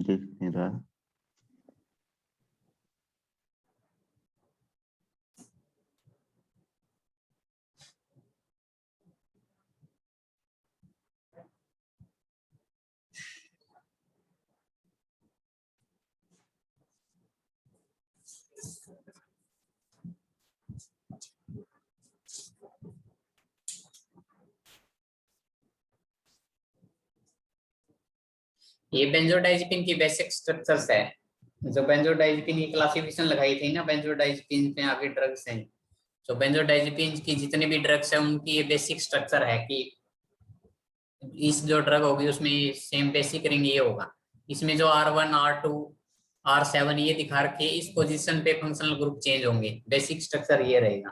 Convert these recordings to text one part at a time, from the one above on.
दिख नहीं रहा। ये बेंजोडाइजिपिन की बेसिक स्ट्रक्चर्स है। जो बेंजोडाइजिपिन की क्लासिफिकेशन लगाई थी ना, बेंजोडाइजिपिन में आगे ड्रग्स हैं। तो बेंजोडाइजिपिन की जितने भी ड्रग्स हैं उनकी ये बेसिक स्ट्रक्चर है कि इस जो ड्रग होगी उसमें सेम बेसिक रिंग ये होगा। इसमें जो R1 R2 R7 ये दिखा रखे, इस पोजीशन पे फंक्शनल ग्रुप चेंज होंगे। बेसिक स्ट्रक्चर ये रहेगा।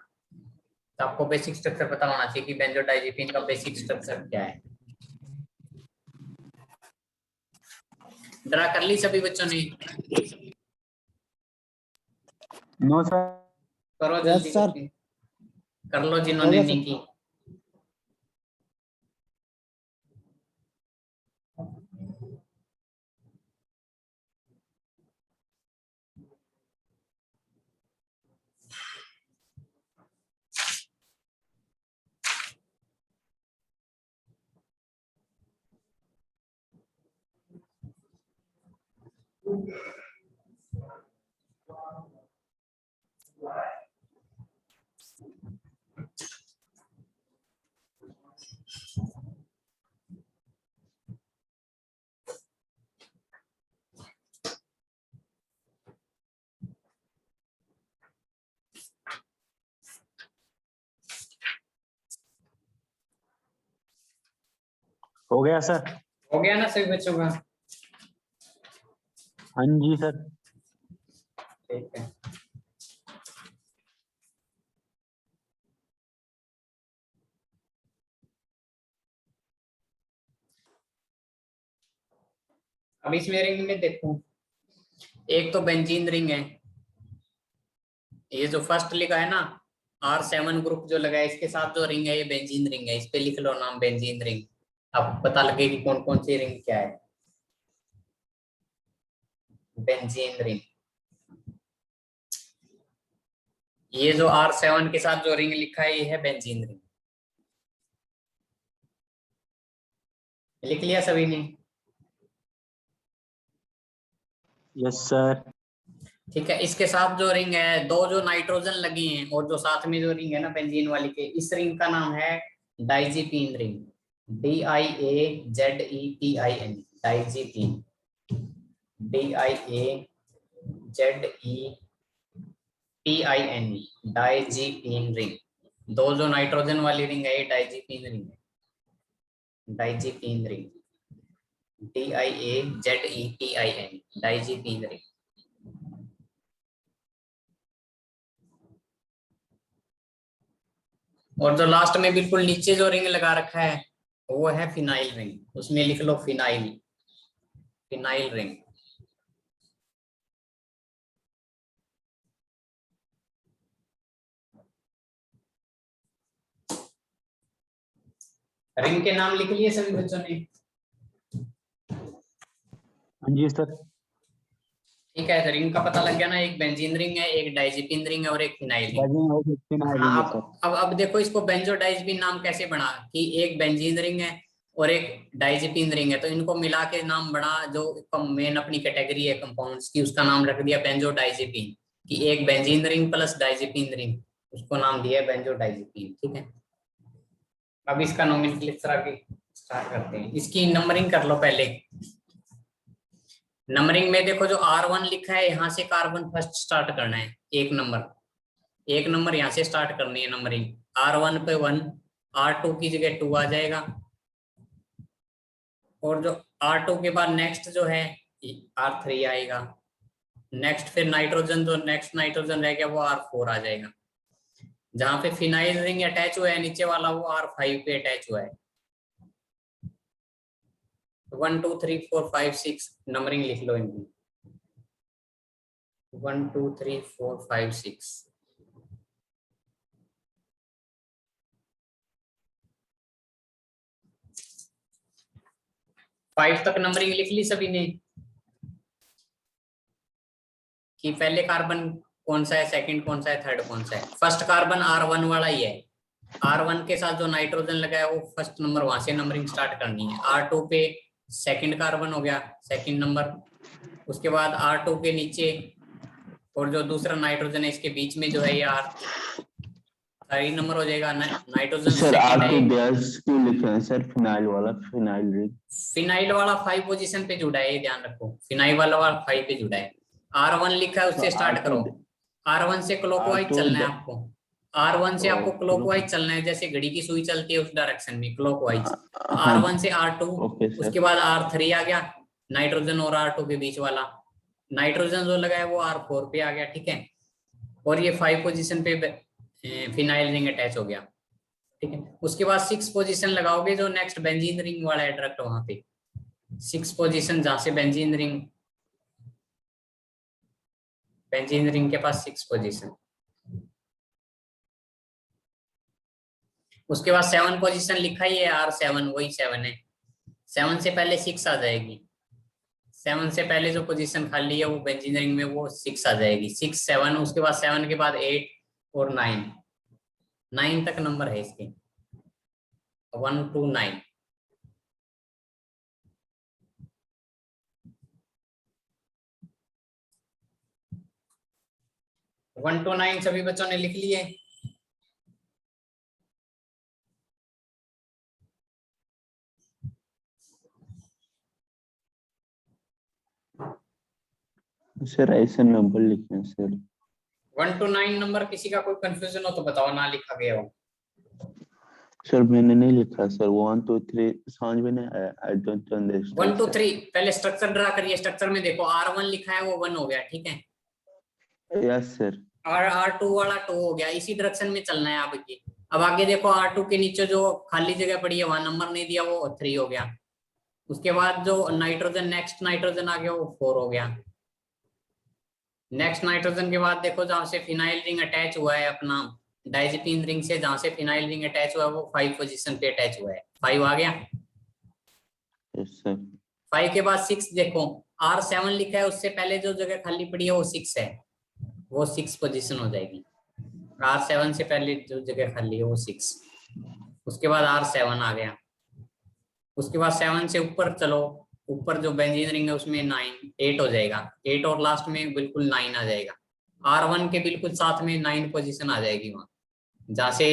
तो आपको बेसिक स्ट्रक्चर पता होना चाहिए कि बेंजोडाइजिपिन का बेसिक स्ट्रक्चर क्या है। ड्रा कर ली सभी बच्चों ने? No sir. करो यस जल्दी सर। कर लो हो जिन्होंने गया नहीं सर। की। हो गया सर। हो गया ना सभी बच्चों का? हाँ जी सर। ठीक है। अब इसमें रिंग में देखो, एक तो बेंजीन रिंग है। ये जो फर्स्ट लिखा है ना R7 ग्रुप जो लगा है, इसके साथ जो रिंग है ये बेंजीन रिंग है। इस पे लिख लो नाम बेंजीन रिंग। अब पता लगे कि कौन कौन सी रिंग क्या है। बेंजीन रिंग, ये जो R7 के साथ जो रिंग लिखा है ये है बेंजीन रिंग। लिख लिया सभी ने? Yes sir. ठीक है। इसके साथ जो रिंग है, दो जो नाइट्रोजन लगी हैं और जो साथ में जो रिंग है ना बेंजीन वाली के, इस रिंग का नाम है diazepine ring. DIAZEPIN, diazepine. DIAZEPIN, diazepine ring. दो जो नाइट्रोजन वाली रिंग है ये डाइजीपीन रिंग है। Diazepine ring, DIAZEPIN, diazepine ring. और जो लास्ट में बिल्कुल नीचे जो रिंग लगा रखा है वो है फिनाइल रिंग। उसमें लिख लो फिनाइल, फिनाइल रिंग। रिंग के नाम लिख लिए सभी बच्चों ने? हाँ जी सर। ठीक है, तो रिंग का पता लग गया ना। एक बेंजीन रिंग है, एक डाइजीपिन रिंग है और एक फिनाइल रिंग। हाँ, अब देखो इसको बेंजोडाइजीपिन नाम कैसे बना कि एक बेंजीन रिंग है और एक डाइजीपिन रिंग है, तो इनको मिला के नाम बना। जो मेन अपनी कैटेगरी है कंपाउंड्स की, उसका नाम रख दिया बेंजोडाइजीपिन। कि एक बेंजीन रिंग प्लस डाइजीपिन रिंग, उसको नाम दिया है बेंजोडाइजीपिन। ठीक है। अब इसका नोमेनक्लेचर आगे स्टार्ट करते हैं। इसकी नंबरिंग कर लो पहले। नंबरिंग में देखो जो R1 लिखा है यहाँ से कार्बन फर्स्ट स्टार्ट करना है। एक नंबर यहाँ से स्टार्ट करनी है नंबरिंग। R1 पे 1, R2 की जगह 2 आ जाएगा। और जो R2 के बाद नेक्स्ट जो है R3 आएगा। नेक्स्ट फिर नाइट्रोजन, जो नेक्स्ट नाइट्रोजन रह गया वो R4 आ जाएगा। जहां पे फिनाइल रिंग अटैच हुआ है नीचे वाला वो R5 पे अटैच हुआ है। 1 2 3 4 5 6 नंबरिंग लिख लो इनकी। 1 2 3 4 5 6। 5 तक नंबरिंग लिख ली सभी ने? कि पहले कार्बन कौन सा है, सेकंड कौन सा है, थर्ड कौन सा है। फर्स्ट कार्बन R1 वाला ही है। R1 के साथ जो नाइट्रोजन लगा है वो फर्स्ट नंबर, वहां से नंबरिंग स्टार्ट करनी है। R2 पे सेकंड कार्बन हो गया, सेकंड नंबर। उसके बाद R2 के नीचे और जो दूसरा नाइट्रोजन है इसके बीच में जो है ये थर्ड नंबर हो जाएगा। नाइट्रोजन सर सेकंड R2 है। गैस क्यों लिखे हैं सर? फिनाइल वाला, फिनाइल रिंग। फिनाइल वाला 5 पोजीशन पे जुड़ा है, ये ध्यान रखो। फिनाइल वाला 5 पे जुड़ा है। R1 लिखा है, उससे स्टार्ट करो। R1 से क्लॉकवाइज चलना है आपको। R1 से आपको क्लॉकवाइज चलना है, जैसे घड़ी की सुई चलती है उस डायरेक्शन में क्लॉकवाइज। R1 से R2, उसके बाद R3 आ गया, नाइट्रोजन और R2 के बीच वाला। नाइट्रोजन जो लगा है वो R4 पे आ गया, ठीक है। और ये 5 पोजीशन पे फिनाइल रिंग अटैच हो गया, ठीक है। उसके बाद 6 पोजीशन लगाओगे, जो नेक्स्ट बेंजीन रिंग वाला है डायरेक्ट वहां पे 6 पोजीशन, जहां से बेंजीन रिंग के पास 6 पोजीशन। उसके बाद 7 पोजीशन लिखा ही है, R7 वही 7 है। 7 से पहले 6 आ जाएगी। 7 से पहले जो पोजीशन खाली है वो बेंजीन रिंग में वो 6 आ जाएगी। 6 7, उसके बाद 7 के बाद 8 और 9 तक नंबर है इसके, 1 to 9। वन टू 9 सभी बच्चों ने लिख लिए। सर ऐसे नंबर लिखे हैं सर। 1 to 9 नंबर, किसी का कोई कंफ्यूजन हो तो बताओ, ना लिखा गया हो। सर मैंने नहीं लिखा सर। 1 2 3 समझ में नहीं आया। I don't understand. 1 2 3 पहले स्ट्रक्चर ड्रा करिए। स्ट्रक्चर में देखो R1 लिखा है वो 1 हो गया, ठीक है। Yes sir. R2 वाला 2 हो गया। इसी डायरेक्शन में चलना है आपकी। अब आगे देखो R2 के नीचे जो खाली जगह पड़ी है वहां नंबर नहीं दिया, वो 3 हो गया। उसके बाद जो नाइट्रोजन, नेक्स्ट नाइट्रोजन आ गया वो 4 हो गया। नेक्स्ट नाइट्रोजन के बाद देखो जहां से फिनाइल रिंग अटैच हुआ है अपना डाइज़ीपीन रिंग से, जहां से फिनाइल रिंग अटैच हुआ है वो 5 पोजीशन पे अटैच हुआ है। 5 आ गया। Yes sir. 5 के बाद 6 देखो, R7 लिखा है, उससे पहले जो जगह खाली पड़ी है वो 6 है, वो 6 पोजीशन हो जाएगी। R7 से पहले जो जगह खाली है वो 6। उसके बाद R7 आ गया। उसके बाद 7 से ऊपर चलो, ऊपर जो बेंजीन रिंग है उसमें 8 हो जाएगा। 8 और लास्ट में बिल्कुल 9 आ जाएगा। R1 के बिल्कुल साथ में 9 पोजीशन आ जाएगी वहां, जहां से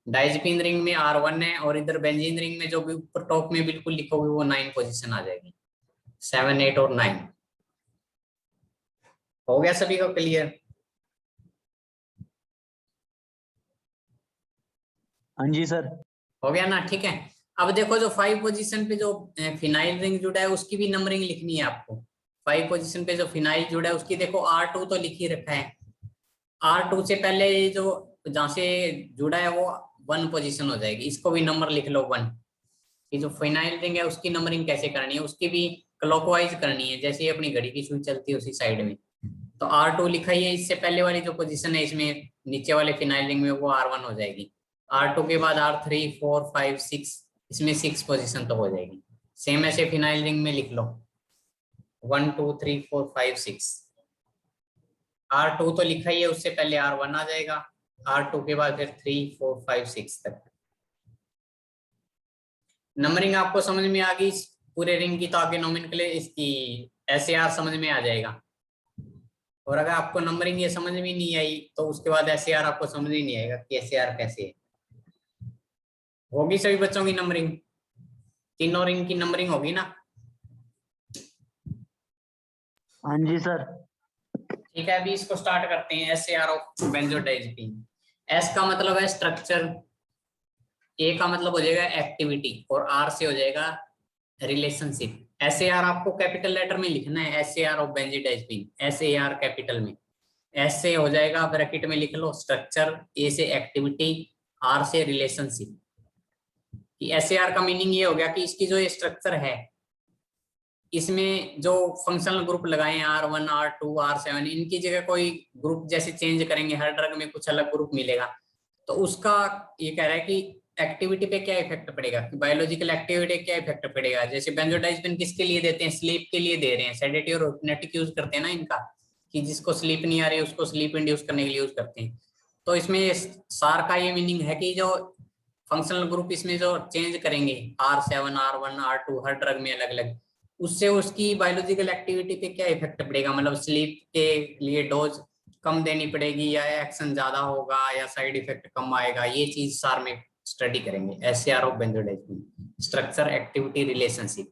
डाइज़ीपीन रिंग में R1 है और इधर बेंजीन रिंग में जो भी ऊपर टॉप में बिल्कुल लिखोगे वो 9 पोजीशन आ जाएगी। 7 8 और 9 हो गया सभी को क्लियर? हाँ जी सर। हो गया ना, ठीक है। अब देखो जो 5 पोजीशन पे जो फिनाइल रिंग जुड़ा है उसकी भी नंबरिंग लिखनी है आपको। 5 पोजीशन पे जो फिनाइल जुड़ा है उसकी देखो R2 तो लिख ही रखा है। R2 से पहले जो जहां से जुड़ा है वो 1 पोजीशन हो जाएगी, इसको भी नंबर लिख लो 1। ये जो फिनाइल रिंग है उसकी नंबरिंग कैसे करनी है, उसकी भी क्लॉकवाइज करनी है, जैसे अपनी घड़ी की सुई चलती है उसी साइड में। तो R2 लिखा ही है, इससे पहले वाली जो पोजीशन है इसमें नीचे वाले फिनाइल रिंग में वो R1 हो जाएगी। R2 के बाद R3 4 5 6, इसमें 6 पोजीशन तो हो जाएगी। सेम ऐसे फिनाइल रिंग में लिख लो 1 2 3 4 5 6। R2 तो लिखा ही है, उससे पहले R1 आ जाएगा। R2 के बाद फिर 3 4 5 6 तक। नंबरिंग आपको समझ में आ गई इस पूरे रिंग की, तो आगे नोमेनक्लेचर इसकी SAR समझ में आ जाएगा। और अगर आपको नंबरिंग ये समझ में नहीं आई तो उसके बाद SAR आपको समझ ही नहीं आएगा कि SAR कैसे है। होगी सभी बच्चों की नंबरिंग? तीनों रिंग की नंबरिंग होगी ना? हाँ जी सर। ठीक है, अभी इसको स्टार्ट करते हैं। SAR of बेंजोडाइज़ीपीन। S का मतलब है स्ट्रक्चर, A का मतलब हो जाएगा एक्टिविटी और R से हो जाएगा रिलेशनशिप। SAR आपको कैपिटल लेटर में लिखना है, SAR ऑफ बेंजोडाइज़ीपीन, SAR कैपिटल में। S से हो जाएगा ब्रैकेट में लिख लो स्ट्रक्चर, A से एक्टिविटी, R से रिलेशनशिप। SAR का मीनिंग ये हो गया कि इसकी जो ये स्ट्रक्चर है इसमें जो फंक्शनल ग्रुप लगाए हैं R1 R2 R7, इनकी जगह कोई ग्रुप जैसे चेंज करेंगे, हर ड्रग में कुछ अलग ग्रुप मिलेगा, तो उसका ये कह रहा है कि एक्टिविटी पे क्या इफेक्ट पड़ेगा, बायोलॉजिकल एक्टिविटी क्या इफेक्ट पड़ेगा। जैसे बेंजोडाइज़ीपीन किसके लिए देते हैं? स्लीप के लिए दे रहे हैं, सेडेटिव और हिप्नोटिक यूज करते हैं ना इनका। कि जिसको स्लीप नहीं आ रही उसको स्लीप इंड्यूस करने के लिए यूज करते हैं। तो इसमें सार का ये मीनिंग है कि जो फंक्शनल ग्रुप इसमें जो चेंज करेंगे R7, R1, R2 हर ड्रग में अलग अलग, उससे उसकी बायोलॉजिकल एक्टिविटी पे क्या इफेक्ट पड़ेगा, मतलब स्लीप के लिए डोज कम देनी पड़ेगी या एक्शन ज्यादा होगा या साइड इफेक्ट कम आएगा, ये चीज सार में स्टडी करेंगे। SAR of benzodiazepine, structure activity relationship,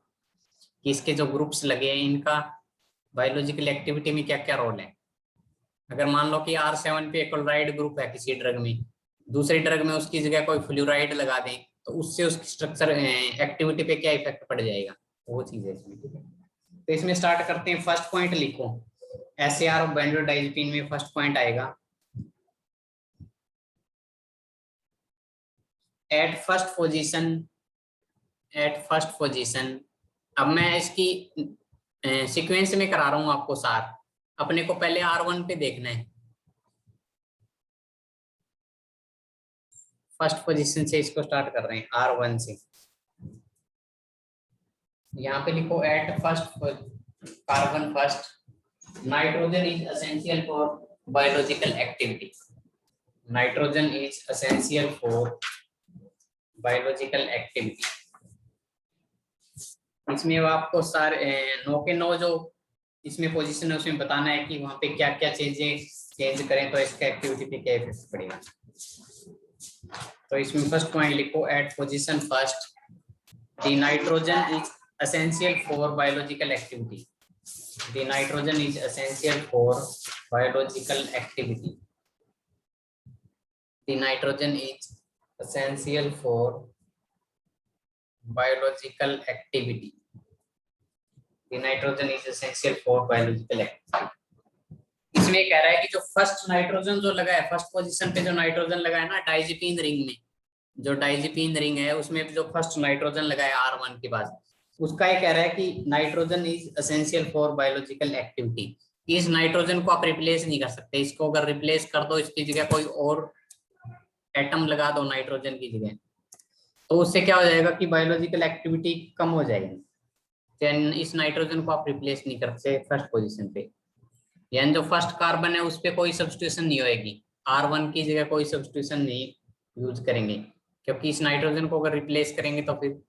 कि इसके जो ग्रुप्स लगे हैं इनका बायोलॉजिकल एक्टिविटी में क्या क्या रोल है। अगर मान लो कि R7 पे क्लोराइड ग्रुप है किसी ड्रग में, दूसरी ड्रग में उसकी जगह कोई फ्लोराइड लगा दें तो उससे उसकी स्ट्रक्चर एक्टिविटी पे क्या इफेक्ट पड़ जाएगा, वो चीज है इसमें। ठीक है, तो इसमें स्टार्ट करते हैं। फर्स्ट पॉइंट लिखो, SAR ऑफ बेंजोडाइजिपिन में फर्स्ट पॉइंट आएगा एट फर्स्ट पोजीशन। अब मैं इसकी सीक्वेंस में करा रहा हूं आपको सार, अपने को पहले R1 पे देखना है, फर्स्ट पोजीशन से इसको स्टार्ट कर रहे हैं R1 से। यहाँ पे लिखो at first carbon first, nitrogen is essential for biological activity. Nitrogen is essential for biological activity. इसमें आपको सारे 9 के 9 जो इसमें पोजीशन है उसमें बताना है कि वहां पे क्या क्या चेंज करें तो इसका एक्टिविटी पे क्या इफेक्ट पड़ेगा। तो इसमें फर्स्ट पॉइंट लिखो at position first, the nitrogen is essential for biological activity. The nitrogen is essential for biological activity. The nitrogen is essential for biological activity. The nitrogen is essential for biological activity. इसमें कह रहा है कि जो first nitrogen जो लगा है, first position पे जो नाइट्रोजन लगा है ना डाइजिपिन रिंग में, जो डाइजिपिन रिंग है उसमें जो फर्स्ट नाइट्रोजन लगा है R1 के बाद, उसका ये कह रहा है कि nitrogen is essential for biological activity. इस नाइट्रोजन को आप रिप्लेस नहीं कर सकते, इसको अगर रिप्लेस कर दो, इसकी जगह कोई और एटम लगा दो नाइट्रोजन की जगह, तो उससे क्या हो जाएगा कि बायोलॉजिकल एक्टिविटी कम हो जाएगी। इस नाइट्रोजन को आप रिप्लेस नहीं कर सकते फर्स्ट पोजीशन पे, यानी जो फर्स्ट कार्बन है उस पर कोई सब्स्टिट्यूशन नहीं होएगी, R1 की जगह कोई सब्स्टिट्यूशन नहीं यूज करेंगे, क्योंकि इस नाइट्रोजन को अगर रिप्लेस करेंगे तो फिर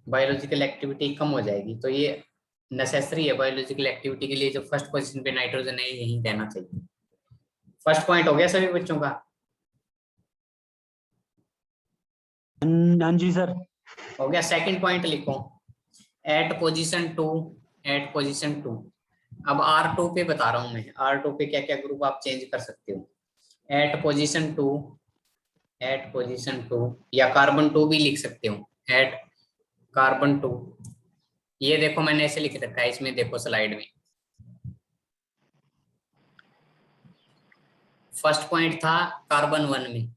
बायोलॉजिकल एक्टिविटी कम हो जाएगी। तो ये नेसेसरी है बायोलॉजिकल एक्टिविटी के लिए, जो फर्स्ट पोजीशन पे नाइट्रोजन है यही रहना चाहिए। फर्स्ट पॉइंट हो गया सभी बच्चों का? हाँ जी सर। हो गया। सेकंड पॉइंट लिखो एट पोजीशन टू। अब R2 पे बता रहा हूं मैं, R2 पे क्या क्या ग्रुप आप चेंज कर सकते हो। एट पोजीशन टू या कार्बन 2 भी लिख सकते हो, एट कार्बन 2। ये देखो मैंने ऐसे लिख रखा है, इसमें देखो स्लाइड में फर्स्ट पॉइंट था कार्बन 1 में,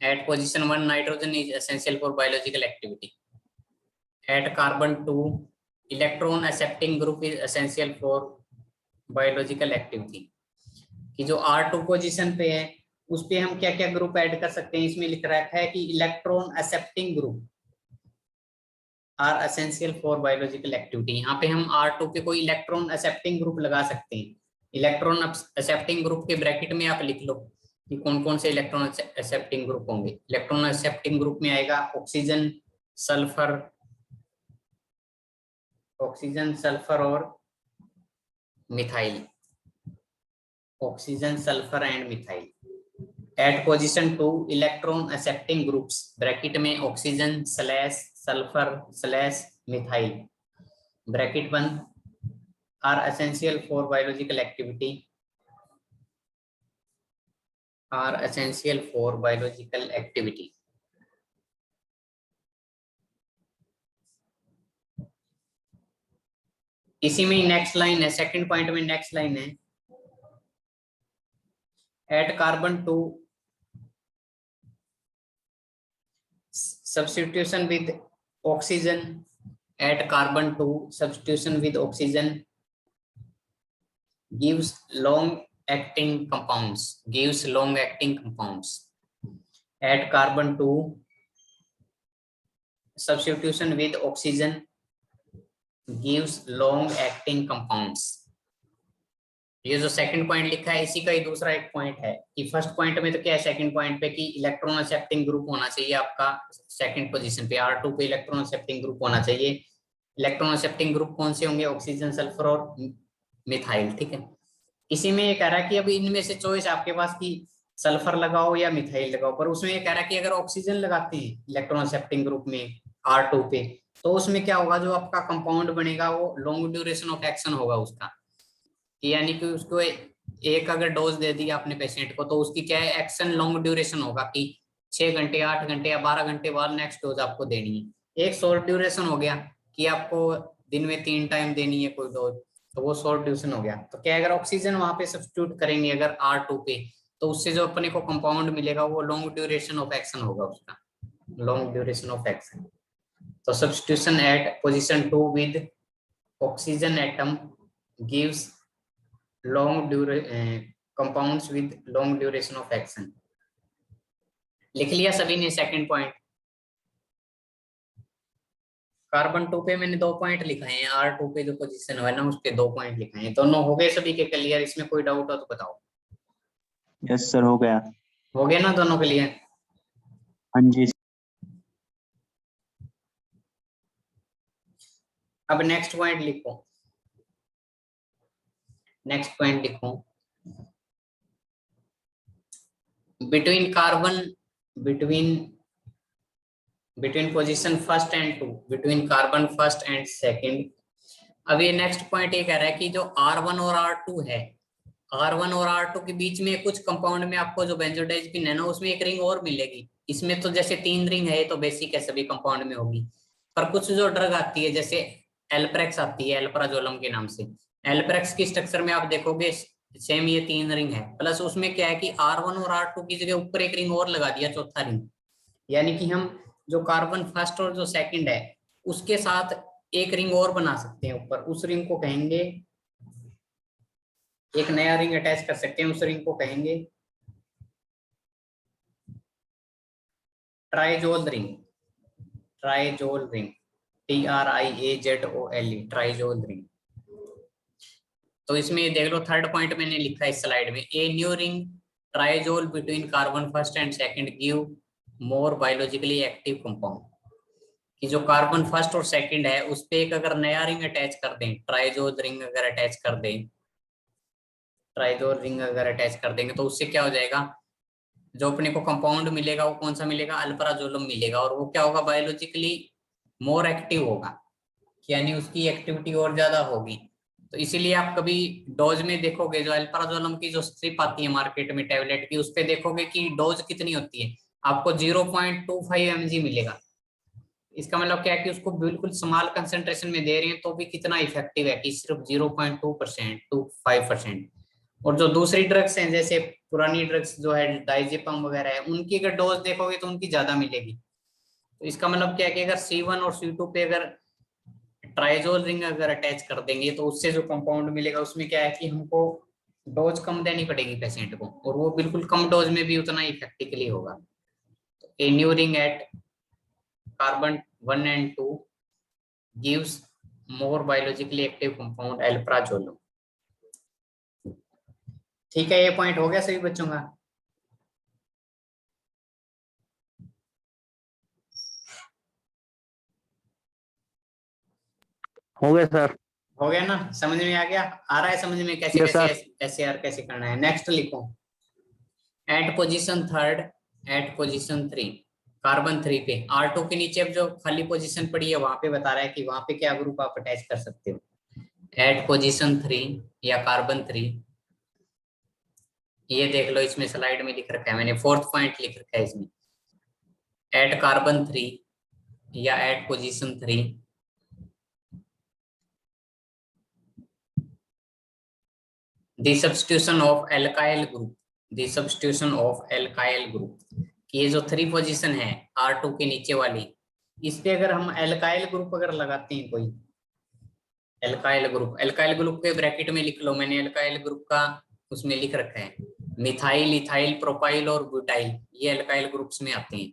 at position 1 nitrogen is essential for biological activity. At carbon 2 electron accepting group is essential for biological activity. कि जो R2 पोजीशन पे है उस पे हम क्या क्या ग्रुप ऐड कर सकते हैं, इसमें लिख रखा है कि electron accepting group are essential for biological activity. यहाँ पे हम R2 पे कोई इलेक्ट्रॉन एक्सेप्टिंग ग्रुप लगा सकते हैं। इलेक्ट्रॉन एक्सेप्टिंग ग्रुप के ब्रैकेट में आप लिख लो कि कौन कौन से इलेक्ट्रॉन एक्सेप्टिंग ग्रुप होंगे। इलेक्ट्रॉन एक्सेप्टिंग ग्रुप में आएगा ऑक्सीजन, सल्फर और methyl, oxygen, sulphur and methyl. At position 2 electron accepting groups bracket में ऑक्सीजन / सल्फर / मिथाइल ब्रैकेट बंद are essential for biological activity, are essential for biological activity. इसी में next line है, second point में next line है eight carbon 2 substitution with oxygen, at carbon 2 substitution with oxygen gives long acting compounds, at carbon 2 substitution with oxygen gives long acting compounds। ये जो second point लिखा है इसी का ही दूसरा एक पॉइंट है कि फर्स्ट पॉइंट में तो क्या है सेकंड पॉइंट पे कि इलेक्ट्रॉन एक्सेप्टिंग ग्रुप होना चाहिए आपका सेकंड पोजीशन पे, R2 पे इलेक्ट्रॉन एक्सेप्टिंग ग्रुप होना चाहिए। इलेक्ट्रॉन एक्सेप्टिंग ग्रुप कौन से होंगे? ऑक्सीजन, सल्फर और मिथाइल। ठीक है, इसी में ये कह रहा है कि अब इनमें से चॉइस आपके पास कि सल्फर लगाओ या मिथाइल लगाओ, पर उसमें ये कह रहा है कि अगर ऑक्सीजन लगाते हैं इलेक्ट्रॉन एक्सेप्टिंग ग्रुप में R2 पे तो उसमें क्या होगा, जो आपका कंपाउंड बनेगा वो लॉन्ग ड्यूरेशन ऑफ एक्शन होगा उसका, यानी कि उसको एक अगर डोज दे दी आपने पेशेंट को तो उसकी क्या है एक्शन लॉन्ग ड्यूरेशन होगा कि 6 घंटे 8 घंटे या 12 घंटे बाद नेक्स्ट डोज आपको देनी है। एक शॉर्ट ड्यूरेशन हो गया कि आपको दिन में 3 टाइम देनी है कोई डोज, तो वो शॉर्ट ड्यूरेशन हो गया। तो क्या अगर ऑक्सीजन वहां पे सब्स्टिट्यूट करेंगे अगर R2 पे तो उससे जो अपने को कंपाउंड मिलेगा वो लॉन्ग ड्यूरेशन ऑफ एक्शन होगा उसका, लॉन्ग ड्यूरेशन ऑफ एक्शन। तो substitution at position 2 with oxygen atom gives long compounds with long duration of action। लिख लिया सभी ने सेकंड पॉइंट? कार्बन 2 पे मैंने 2 पॉइंट लिखाए हैं, R2 पे जो पोजीशन है ना उस पे 2 पॉइंट लिखाए हैं। दोनों हो गए सभी के क्लियर? इसमें कोई डाउट हो तो बताओ। यस सर, हो गया। हो गया ना दोनों के लिए? हाँ जी। अब नेक्स्ट पॉइंट लिखो, नेक्स्ट पॉइंट लिखो, between carbon between position first and 2, between carbon first and second। अब ये नेक्स्ट पॉइंट ये कह रहा है कि जो R1 और R2 है, R1 और R2 के बीच में कुछ कंपाउंड में आपको जो बेंजोडाइज़ेपिन है ना उसमें एक रिंग और मिलेगी। इसमें तो जैसे 3 रिंग है तो बेसिक है सभी कंपाउंड में होगी, पर कुछ जो ड्रग आती है जैसे एल्प्रेक्स आती है एल्प्राजोलम के नाम से। एल्प्रेक्स की स्ट्रक्चर में आप देखोगे सेम ये 3 रिंग है, प्लस उसमें क्या है कि R1 और R2 की जगह ऊपर एक रिंग और लगा दिया, चौथा रिंग। यानी कि हम जो कार्बन फर्स्ट और जो सेकंड है उसके साथ एक रिंग और बना सकते हैं ऊपर, उस रिंग को कहेंगे, एक नया रिंग अटैच कर सकते हैं, उस रिंग को कहेंगे ट्राइजोल रिंग। ट्राइजोल ring, TRIAZOLE, ट्राइजोल ring. तो इसमें देख लो थर्ड पॉइंट मैंने लिखा है इस स्लाइड में, a new ring ट्राइजोल between carbon first and second give more biologically active compound. कि जो कार्बन फर्स्ट और सेकंड है उस पे एक अगर नया रिंग अटैच कर दें, ट्राइजोल रिंग अगर अटैच कर दें, ट्राइजोल रिंग अगर अटैच कर देंगे तो उससे क्या हो जाएगा, जो अपने को कंपाउंड मिलेगा वो कौन सा मिलेगा, अल्प्राजोलम मिलेगा, और वो क्या होगा बायोलॉजिकली मोर एक्टिव होगा, यानी उसकी एक्टिविटी और ज्यादा होगी। तो इसीलिए आप कभी डोज में देखोगे जो अल्प्राजोलम की जो स्ट्रिप आती है मार्केट में टैबलेट की, उस पे देखोगे कि डोज कितनी होती है, आपको 0.25 mg मिलेगा। इसका मतलब क्या है कि उसको बिल्कुल स्मॉल कंसेंट्रेशन में दे रहे हैं तो भी कितना इफेक्टिव है कि सिर्फ 0.2% टू 5%। और जो दूसरी ड्रग्स हैं जैसे पुरानी ड्रग्स जो है डाइजेपम वगैरह है उनकी अगर डोज देखोगे तो उनकी ज्यादा मिलेगी। तो इसका मतलब क्या है कि अगर C1 और C2 पे अगर ट्राइजोल रिंग अगर अटैच कर देंगे तो उससे जो कंपाउंड मिलेगा उसमें क्या है कि हमको डोज कम देनी पड़ेगी पेशेंट को, और वो बिल्कुल कम डोज में भी उतना इफेक्टिवली होगा। तो a new ring at carbon 1 and 2 gives more biologically active compound alprazolam। ठीक है, ये पॉइंट हो गया सभी बच्चों का? हो गया सर। हो गया ना? समझ में आ गया? आ रहा है समझ में कैसे Yes, कैसे SAR कैसे करना है? नेक्स्ट लिखो, at position third, at position 3, carbon 3 पे R2 के नीचे अब जो खाली पोजीशन पड़ी है वहां पे बता रहा है कि वहां पे क्या ग्रुप आप अटैच कर सकते हो। एट पोजीशन 3 या कार्बन 3, ये देख लो इसमें स्लाइड में लिख रखा है मैंने, फोर्थ पॉइंट लिख रखा है इसमें, एट कार्बन 3 या at position 3 the substitution of alkyl group, the substitution of alkyl group. ये जो 3 पोजीशन है R2 के नीचे वाली, इस पे अगर हम एल्काइल ग्रुप अगर लगाते हैं कोई एल्काइल ग्रुप, एल्काइल ग्रुप के ब्रैकेट में लिख लो, मैंने एल्काइल ग्रुप का उसमें लिख रखा है मिथाइल, इथाइल, प्रोपाइल और ब्यूटाइल, ये एल्काइल ग्रुप्स में आते हैं,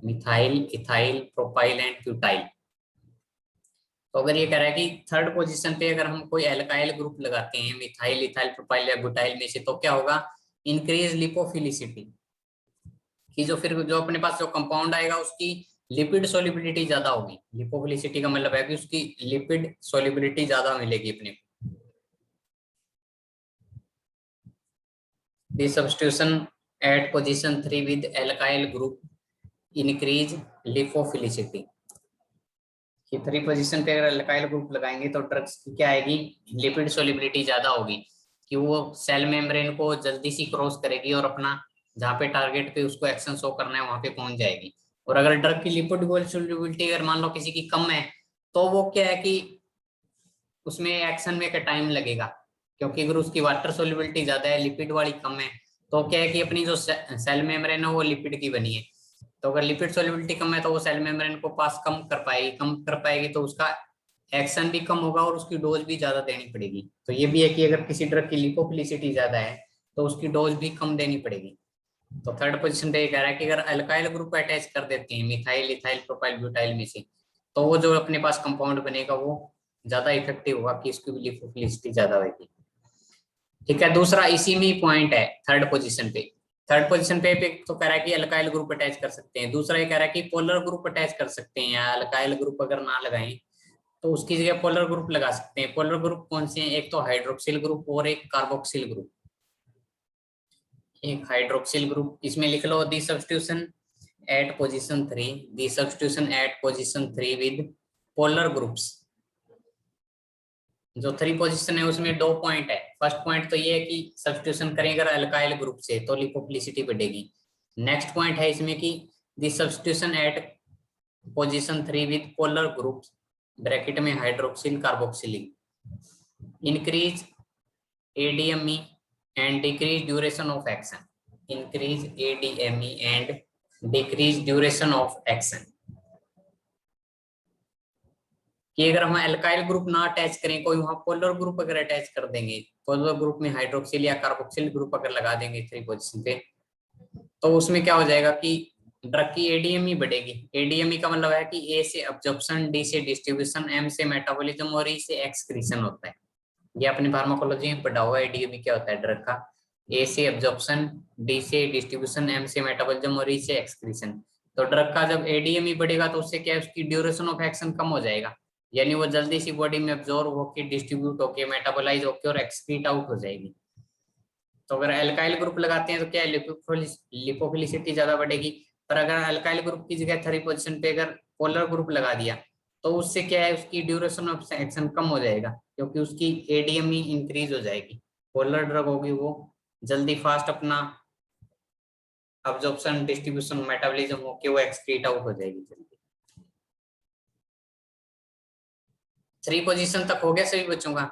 methyl, ethyl, propyl and butyl. तो अगर ये कह रहा है कि थर्ड पोजीशन पे अगर हम कोई एल्काइल ग्रुप लगाते हैं मिथाइल इथाइल प्रोपाइल या ब्यूटाइल में से, तो क्या होगा, इंक्रीज लिपोफिलिसिटी, कि जो फिर जो अपने पास जो कंपाउंड आएगा उसकी लिपिड सोलिबिलिटी ज्यादा होगी। लिपोफिलिसिटी का मतलब है कि उसकी लिपिड सोलिबिलिटी ज्यादा मिलेगी अपने को। The substitution at position 3 with alkyl group increase lipophilicity, कि 3 पोजीशन पे अगर अल्काइल ग्रुप लगाएंगे तो ड्रग्स की क्या आएगी, लिपिड सोलिबिलिटी ज्यादा होगी, कि वो सेल मेम्ब्रेन को जल्दी सी क्रॉस करेगी और अपना जहाँ पे टारगेट पे उसको एक्शन शो करना है वहां पे पहुंच जाएगी। और अगर ड्रग की लिपिड सोलिबिलिटी अगर मान लो किसी की कम है, तो वो क्या है कि उसमें एक्शन में का टाइम लगेगा, क्योंकि अगर उसकी वाटर सोलिबिलिटी ज्यादा है, लिपिड वाली कम है, तो क्या है कि अपनी जो सेल मेम्ब्रेन है वो लिपिड की बनी है, तो अगर लिपिड सोलिबिलिटी कम है तो वो सेल मेम्ब्रेन को पास कम कर पाएगी तो उसका एक्शन भी कम होगा और उसकी डोज भी ज्यादा देनी पड़ेगी। तो ये भी है कि अगर किसी ड्रग की लिपोफिलिसिटी ज्यादा है तो उसकी डोज भी कम देनी पड़ेगी। तो थर्ड पोजीशन पे ये कह रहा है कि अगर अल्काइल ग्रुप अटैच कर देते हैं मिथाइल इथाइल प्रोपाइल ब्यूटाइल में से, तो वो जो अपने पास कंपाउंड बनेगा वो ज्यादा इफेक्टिव होगा, कि इसकी लिपोफिलिसिटी ज्यादा होगी। ठीक है, दूसरा इसी में ही पॉइंट है थर्ड पोजीशन पे। थर्ड पोजीशन पे तो कह रहा है कि अल्काइल ग्रुप अटैच कर सकते हैं, दूसरा ये कह रहा है कि पोलर ग्रुप अटैच कर सकते हैं, या अल्काइल ग्रुप अगर ना लगाएं तो उसकी जगह पोलर ग्रुप लगा सकते हैं। पोलर ग्रुप कौन से हैं, एक तो हाइड्रोक्सिल ग्रुप और एक कार्बोक्सिल ग्रुप। एक हाइड्रोक्सिल ग्रुप, इसमें लिख लो the substitution at position 3, the substitution at position 3 with polar groups. जो 3 पोजीशन है उसमें 2 पॉइंट है। फर्स्ट पॉइंट तो ये है कि सब्स्टिट्यूशन करेंगे अगर अल्काइल ग्रुप से तो लिपोफिलिसिटी बढ़ेगी। नेक्स्ट पॉइंट है इसमें कि the substitution at position 3 with polar groups bracket में hydroxyl carboxylic increase ADME and decrease duration of action, increase ADME and decrease duration of action। कि अगर हम अल्काइल ग्रुप ना अटैच करें, कोई वहां पोलर ग्रुप अगर अटैच कर देंगे, पोलर ग्रुप में हाइड्रोक्सिल या कार्बोक्सिल ग्रुप अगर लगा देंगे 3 पोजीशन पे, तो उसमें क्या हो जाएगा कि ड्रग की ADME बढ़ेगी। ADME का मतलब है कि A से अब्जॉर्प्शन, D से डिस्ट्रीब्यूशन, M से मेटाबॉलिज्म और E से एक्सक्रीशन होता है। ये अपनी फार्माकोलॉजी में पढ़ा हुआ है ADME क्या होता है ड्रग का। A से अब्जॉर्प्शन, D से डिस्ट्रीब्यूशन, M से मेटाबॉलिज्म और E से एक्सक्रीशन। तो ड्रग का जब ADME बढ़ेगा तो उससे क्या है, उसकी ड्यूरेशन ऑफ एक्शन कम हो जाएगा, यानी वो जल्दी सी बॉडी में एब्जॉर्ब होकर, डिस्ट्रीब्यूट होकर, मेटाबोलाइज होकर और एक्सक्रीट आउट हो जाएगी। तो अगर अल्काइल ग्रुप लगाते हैं तो क्या है, लिपोफिलिसिटी ज्यादा बढ़ेगी। पर अगर अल्काइल ग्रुप की जगह 3 पोजीशन पे अगर पोलर ग्रुप लगा दिया तो उससे क्या है, उसकी ड्यूरेशन ऑफ एक्शन कम हो जाएगा, क्योंकि उसकी ADME इंक्रीज हो जाएगी। पोलर ड्रग होगी वो जल्दी फास्ट अपना अब्जॉर्प्शन, डिस्ट्रीब्यूशन, मेटाबॉलिज्म होके वो एक्सक्रीट आउट हो जाएगी जल्दी। 3 पोजीशन तक हो गया सभी बच्चों का।